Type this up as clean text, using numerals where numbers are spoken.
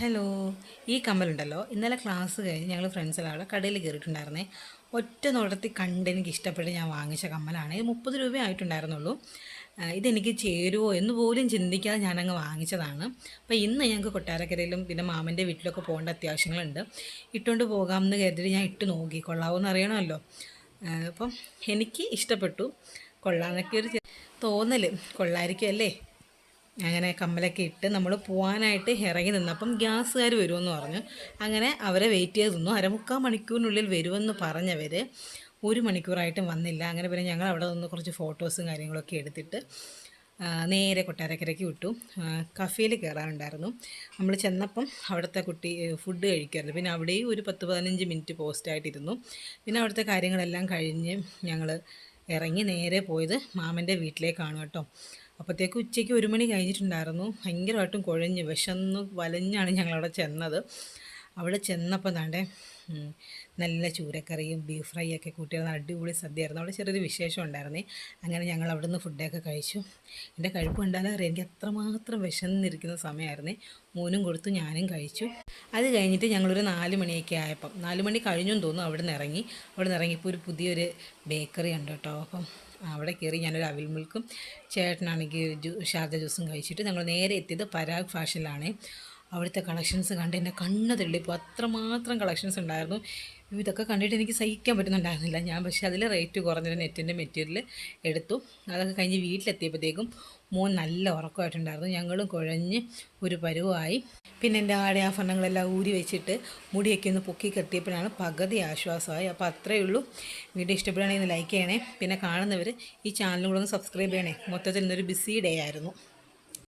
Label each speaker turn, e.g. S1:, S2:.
S1: Hello. ഈ കമ്മലുണ്ടല്ലോ, ഇന്നലെ class കഴിഞ്ഞ് ഞങ്ങൾ ഫ്രണ്ട്സെല്ലാം അവിടെ കടയിൽ കയറിയിട്ടുണ്ടായിരുന്നേ. ഒറ്റ നോട്ടത്തിൽ കണ്ട് എനിക്ക് ഇഷ്ടപ്പെട്ട് ഞാൻ വാങ്ങിച്ച കമ്മലാണ്. ഇത് 30 രൂപ ആയിട്ടുണ്ടായിരുന്നുള്ളൂ. ഇതെനിക്ക് ചേരുമോ എന്ന് പോലും ചിന്തിക്കാതെ ഞാനങ്ങ് വാങ്ങിച്ചതാണ്. അപ്പോൾ ഇന്ന് ഞങ്ങൾക്ക് കൊട്ടാരക്കരയിലും പിന്നെ മാമൻ്റെ വീട്ടിലൊക്കെ പോകേണ്ട അത്യാവശ്യങ്ങളുണ്ട്. ഇട്ടുകൊണ്ട് പോകാമെന്ന് കരുതിയിട്ട് ഞാൻ ഇട്ട് നോക്കി, കൊള്ളാവോ എന്ന് അറിയണമല്ലോ. അപ്പം എനിക്ക് ഇഷ്ടപ്പെട്ടു. കൊള്ളാമെന്നൊക്കെ ഒരു തോന്നൽ, കൊള്ളായിരിക്കും അല്ലേ. അങ്ങനെ കമ്മലൊക്കെ ഇട്ട് നമ്മൾ പോകാനായിട്ട് ഇറങ്ങി നിന്നപ്പം ഗ്യാസുകാർ വരുമെന്ന് പറഞ്ഞു. അങ്ങനെ അവരെ വെയിറ്റ് ചെയ്ത് നിന്നു. അരമുക്കാൽ മണിക്കൂറിനുള്ളിൽ വരുമെന്ന് പറഞ്ഞവർ 1 മണിക്കൂറായിട്ടും വന്നില്ല. അങ്ങനെ പിന്നെ ഞങ്ങൾ അവിടെ നിന്ന് കുറച്ച് ഫോട്ടോസും കാര്യങ്ങളൊക്കെ എടുത്തിട്ട് നേരെ കൊട്ടാരക്കരയ്ക്ക് വിട്ടു. കഫേയിൽ കയറാനുണ്ടായിരുന്നു. നമ്മൾ ചെന്നപ്പം അവിടുത്തെ കുട്ടി ഫുഡ് കഴിക്കുമായിരുന്നു. പിന്നെ അവിടെയും ഒരു 10-15 മിനിറ്റ് പോസ്റ്റായിട്ടിരുന്നു. പിന്നെ അവിടുത്തെ കാര്യങ്ങളെല്ലാം കഴിഞ്ഞ് ഞങ്ങൾ ഇറങ്ങി നേരെ പോയത് മാമൻ്റെ വീട്ടിലേക്കാണ് കേട്ടോ. അപ്പോഴത്തേക്ക് ഉച്ചയ്ക്ക് 1 മണി കഴിഞ്ഞിട്ടുണ്ടായിരുന്നു. ഭയങ്കരമായിട്ടും കുഴഞ്ഞ് വിശന്ന് വലഞ്ഞാണ് ഞങ്ങളവിടെ ചെന്നത്. അവിടെ ചെന്നപ്പോൾ താണ്ടെ നല്ല ചൂരക്കറിയും ബീഫ് ഫ്രൈ ഒക്കെ കൂട്ടിയിരുന്ന അടിപൊളി സദ്യയായിരുന്നു. അവിടെ ചെറിയൊരു വിശേഷം ഉണ്ടായിരുന്നേ. അങ്ങനെ ഞങ്ങൾ അവിടെ നിന്ന് ഫുഡൊക്കെ കഴിച്ചു. എൻ്റെ കഴിപ്പ് കണ്ടാലും അറിയാം എനിക്ക് അത്രമാത്രം വിശന്നിരിക്കുന്ന സമയമായിരുന്നേ. മോനും കൊടുത്തു, ഞാനും കഴിച്ചു. അത് കഴിഞ്ഞിട്ട് ഞങ്ങളൊരു 4 മണിയൊക്കെ ആയപ്പം 4 മണി കഴിഞ്ഞു എന്ന് തോന്നുന്നു അവിടെ നിന്ന് ഇറങ്ങി. അവിടെ നിന്ന് ഇറങ്ങിയപ്പോൾ ഒരു പുതിയൊരു ബേക്കറി ഉണ്ട് കേട്ടോ. അപ്പം അവിടെ കയറി ഞാനൊരു അവിൽ മിൽക്കും ചേട്ടനാണെങ്കിൽ ഷാർജ ജ്യൂസും കഴിച്ചിട്ട് ഞങ്ങൾ നേരെ എത്തിയത് പരാഗ് ഫാഷനിലാണ്. അവിടുത്തെ കളക്ഷൻസ് കണ്ട് എൻ്റെ കണ്ണ് തള്ളിപ്പോൾ, അത്രമാത്രം കളക്ഷൻസ് ഉണ്ടായിരുന്നു. ഇതൊക്കെ കണ്ടിട്ട് എനിക്ക് സഹിക്കാൻ പറ്റുന്നുണ്ടായിരുന്നില്ല. ഞാൻ പക്ഷേ അതിൽ റേറ്റ് കുറഞ്ഞൊരു നെറ്റിൻ്റെ മെറ്റീരിയൽ എടുത്തു. അതൊക്കെ കഴിഞ്ഞ് വീട്ടിലെത്തിയപ്പോഴത്തേക്കും മോൻ നല്ല ഉറക്കമായിട്ടുണ്ടായിരുന്നു. ഞങ്ങളും കുഴഞ്ഞ് ഒരു പരുവമായി. പിന്നെ എൻ്റെ ആഭരണങ്ങളെല്ലാം ഊരി വെച്ചിട്ട് മുടിയൊക്കെ ഒന്ന് പൊക്കി കെട്ടിയപ്പോഴാണ് പകുതി ആശ്വാസമായി. അപ്പോൾ അത്രയേ ഉള്ളൂ. വീഡിയോ ഇഷ്ടപ്പെടുകയാണെങ്കിൽ ലൈക്ക് ചെയ്യണേ. പിന്നെ കാണുന്നവർ ഈ ചാനലും കൂടെ ഒന്ന് സബ്സ്ക്രൈബ് ചെയ്യണേ. മൊത്തത്തിൽ ഇന്നൊരു ബിസി ഡേ ആയിരുന്നു.